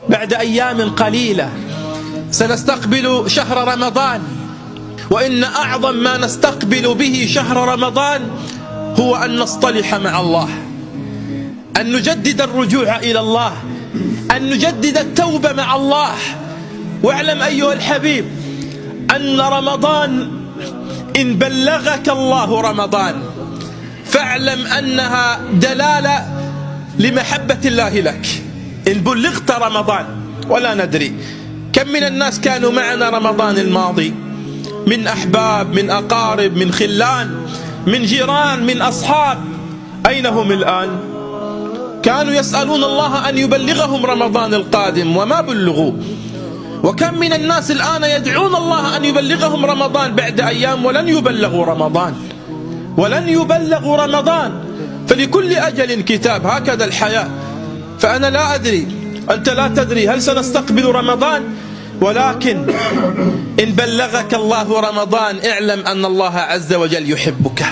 بعد أيام قليلة سنستقبل شهر رمضان، وإن أعظم ما نستقبل به شهر رمضان هو أن نصطلح مع الله، أن نجدد الرجوع إلى الله، أن نجدد التوبة مع الله. واعلم أيها الحبيب أن رمضان إن بلغك الله رمضان فاعلم أنها دلالة لمحبة الله لك. إن بلغت رمضان، ولا ندري كم من الناس كانوا معنا رمضان الماضي، من أحباب، من أقارب، من خلان، من جيران، من أصحاب، أين هم الآن؟ كانوا يسألون الله أن يبلغهم رمضان القادم وما بلغوا. وكم من الناس الآن يدعون الله أن يبلغهم رمضان بعد أيام ولن يبلغوا رمضان، ولن يبلغوا رمضان. فلكل أجل كتاب، هكذا الحياة. فأنا لا أدري، أنت لا تدري هل سنستقبل رمضان، ولكن إن بلغك الله رمضان اعلم أن الله عز وجل يحبك.